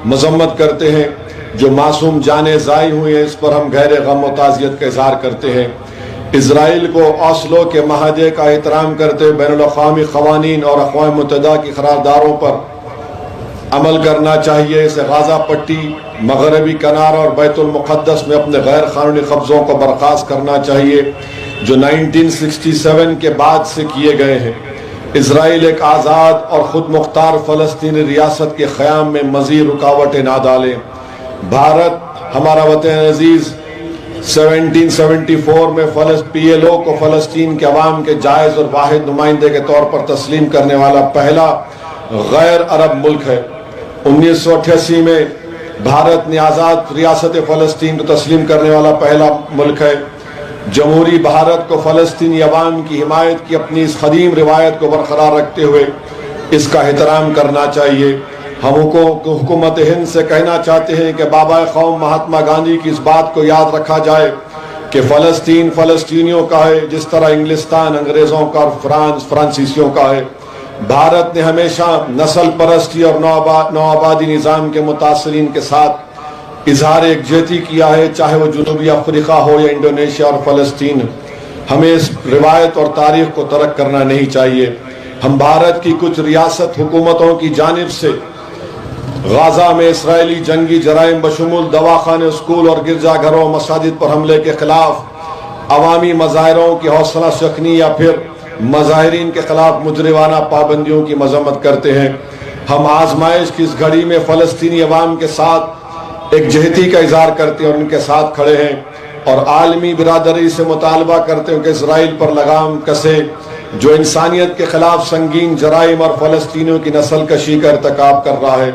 مذمت کرتے ہیں. جو معصوم جانیں ضائع ہوئی ہیں اس پر ہم گہرے غم و تعزیت کا اظہار کرتے ہیں. اسرائیل کو اوسلو کے معاہدے کا احترام کرتے ہوئے بین الاقوامی قوانین اور اقوام متحدہ کی قراردادوں پر عمل کرنا چاہیے. اسے غازہ پٹی، مغربی کنارہ اور بیت المقدس میں اپنے غیر قانونی قبضوں کو برخاست کرنا چاہیے جو 1967 کے بعد سے کیے گئے ہیں. اسرائیل ایک آزاد اور خود مختار فلسطینی ریاست کے قیام میں مزید رکاوٹیں نہ ڈالیں. بھارت ہمارا وطن عزیز 1774 میں PLO کو فلسطین کے عوام کے جائز اور واحد نمائندے کے طور پر تسلیم کرنے والا پہلا غیر عرب ملک ہے. 1988 میں بھارت نے آزاد ریاست فلسطین کو تسلیم کرنے والا پہلا ملک ہے. جمہوری بھارت کو فلسطینی عوام کی حمایت کی اپنی اس قدیم روایت کو برقرار رکھتے ہوئے اس کا احترام کرنا چاہیے. ہم حکومت ہند سے کہنا چاہتے ہیں کہ بابا قوم مہاتما گاندھی کی اس بات کو یاد رکھا جائے کہ فلسطین فلسطینیوں کا ہے جس طرح انگلستان انگریزوں کا اور فرانس فرانسیسیوں کا ہے. بھارت نے ہمیشہ نسل پرستی اور نوآبادی نظام کے متاثرین کے ساتھ اظہار یکجہتی کیا ہے، چاہے وہ جنوبی افریقہ ہو یا انڈونیشیا اور فلسطین. ہمیں اس روایت اور تاریخ کو ترک کرنا نہیں چاہیے. ہم بھارت کی کچھ ریاست حکومتوں کی جانب سے غازہ میں اسرائیلی جنگی جرائم بشمول دواخانے، اسکول اور گرجا گھروں مساجد پر حملے کے خلاف، عوامی مظاہروں کی حوصلہ شکنی یا پھر مظاہرین کے خلاف مجرمانہ پابندیوں کی مذمت کرتے ہیں. ہم آزمائش کی اس گھڑی میں فلسطینی عوام کے ساتھ ایک جہتی کا اظہار کرتے ہیں اور ان کے ساتھ کھڑے ہیں اور عالمی برادری سے مطالبہ کرتے ہیں کہ اسرائیل پر لگام کسے جو انسانیت کے خلاف سنگین جرائم اور فلسطینیوں کی نسل کشی کا ارتکاب کر رہا ہے.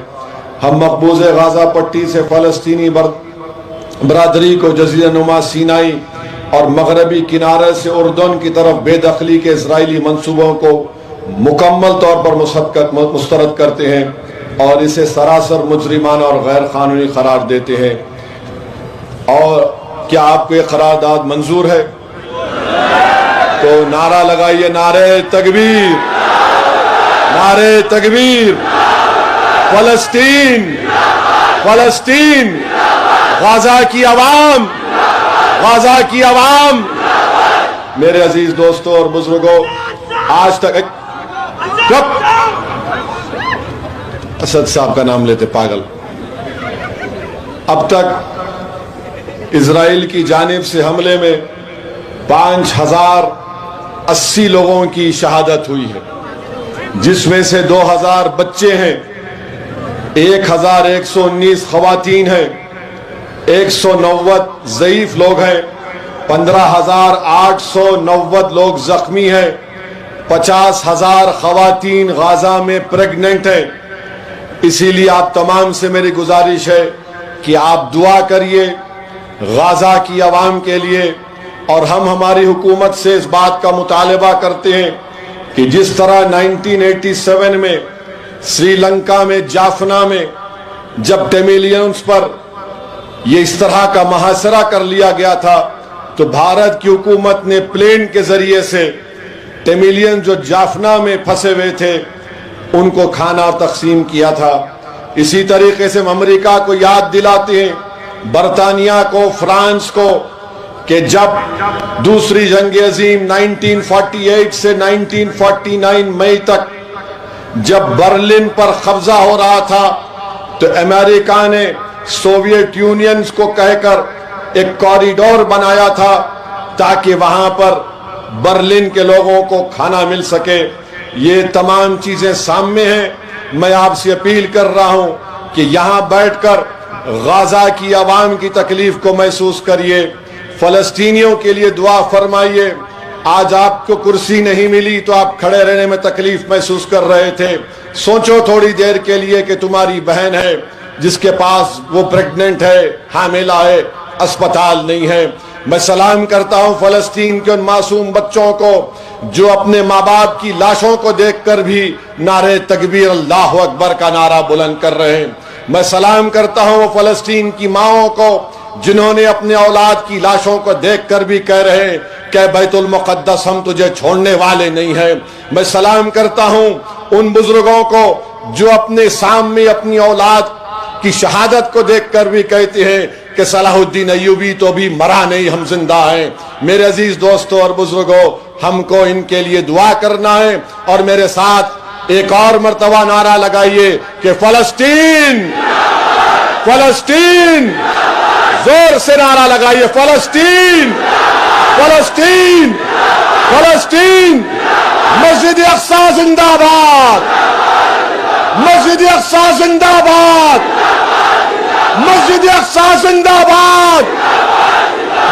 ہم مقبوض غازہ پٹی سے فلسطینی برادری کو جزیرہ نما سینائی اور مغربی کنارے سے اردن کی طرف بے دخلی کے اسرائیلی منصوبوں کو مکمل طور پر مسترد کرتے ہیں اور اسے سراسر مجرمانہ اور غیر قانونی قرار دیتے ہیں. اور کیا آپ کو یہ قرارداد منظور ہے؟ تو نعرہ لگائیے، نعرہ تکبیر، نعرہ تکبیر. فلسطین، فلسطین، غازہ کی عوام، غازہ کی عوام. میرے عزیز دوستوں اور بزرگوں، آج تک اسد صاحب کا نام لیتے پاگل. اب تک اسرائیل کی جانب سے حملے میں 5080 لوگوں کی شہادت ہوئی ہے، جس میں سے 2000 بچے ہیں، 1119 خواتین ہیں، 190 ضعیف لوگ ہیں، 15890 لوگ زخمی ہیں، 50,000 خواتین غازہ میں پریگننٹ ہیں. اسی لیے آپ تمام سے میری گزارش ہے کہ آپ دعا کریے غازہ کی عوام کے لیے. اور ہم ہماری حکومت سے اس بات کا مطالبہ کرتے ہیں کہ جس طرح 1987 میں سری لنکا میں جافنا میں جب ٹیمیلینز پر یہ اس طرح کا محاصرہ کر لیا گیا تھا تو بھارت کی حکومت نے پلین کے ذریعے سے ٹیمیلین جو جافنا میں پھنسے ہوئے تھے ان کو کھانا تقسیم کیا تھا. اسی طریقے سے ہم امریکہ کو یاد دلاتے ہیں، برطانیہ کو، فرانس کو، کہ جب دوسری جنگ عظیم 1948 سے 1949 مئی تک جب برلن پر قبضہ ہو رہا تھا تو امریکہ نے سوویت یونین کو کہہ کر ایک کوریڈور بنایا تھا تاکہ وہاں پر برلن کے لوگوں کو کھانا مل سکے. یہ تمام چیزیں سامنے ہیں. میں آپ سے اپیل کر رہا ہوں کہ یہاں بیٹھ کر غازہ کی عوام کی تکلیف کو محسوس کریے، فلسطینیوں کے لیے دعا فرمائیے. آج آپ کو کرسی نہیں ملی تو آپ کھڑے رہنے میں تکلیف محسوس کر رہے تھے. سوچو تھوڑی دیر کے لیے کہ تمہاری بہن ہے جس کے پاس وہ پریگننٹ ہے، حاملہ ہے، اسپتال نہیں ہے. میں سلام کرتا ہوں فلسطین کے ان معصوم بچوں کو جو اپنے ماں باپ کی لاشوں کو دیکھ کر بھی نعرہ تکبیر اللہ اکبر کا نعرہ بلند کر رہے ہیں. میں سلام کرتا ہوں فلسطین کی ماؤں کو جنہوں نے اپنے اولاد کی لاشوں کو دیکھ کر بھی کہہ رہے ہیں کہ بیت المقدس ہم تجھے چھوڑنے والے نہیں ہیں. میں سلام کرتا ہوں ان بزرگوں کو جو اپنے سامنے اپنی اولاد کی شہادت کو دیکھ کر بھی کہتے ہیں کہ صلاح الدین ایوبی تو بھی مرا نہیں، ہم زندہ ہیں۔ میرے عزیز دوستوں اور بزرگوں، ہم کو ان کے لیے دعا کرنا ہے، اور میرے ساتھ ایک اور مرتبہ نعرہ لگائیے کہ فلسطین فلسطین، زور سے نعرہ لگائیے، فلسطین فلسطین فلسطین، مسجد اقصی زندہ باد، مسجد اقصی زندہ باد، مسجد اقصی زندہ باد،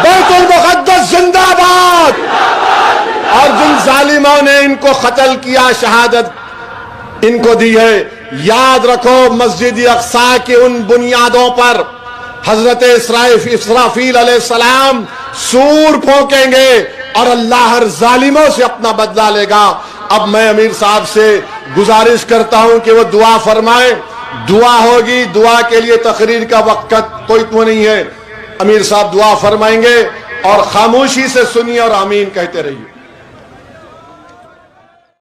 بیت المقدس زندہ باد۔ اور جن ظالموں نے ان کو قتل کیا، شہادت ان کو دی ہے، یاد رکھو مسجد اقصی کی ان بنیادوں پر حضرت اسرافیل علیہ السلام سور پھونکیں گے اور اللہ ہر ظالموں سے اپنا بدلہ لے گا۔ اب میں امیر صاحب سے گزارش کرتا ہوں کہ وہ دعا فرمائیں، دعا ہوگی، دعا کے لیے تقریر کا وقت کوئی تو نہیں ہے۔ امیر صاحب دعا فرمائیں گے اور خاموشی سے سنیے اور آمین کہتے رہیے۔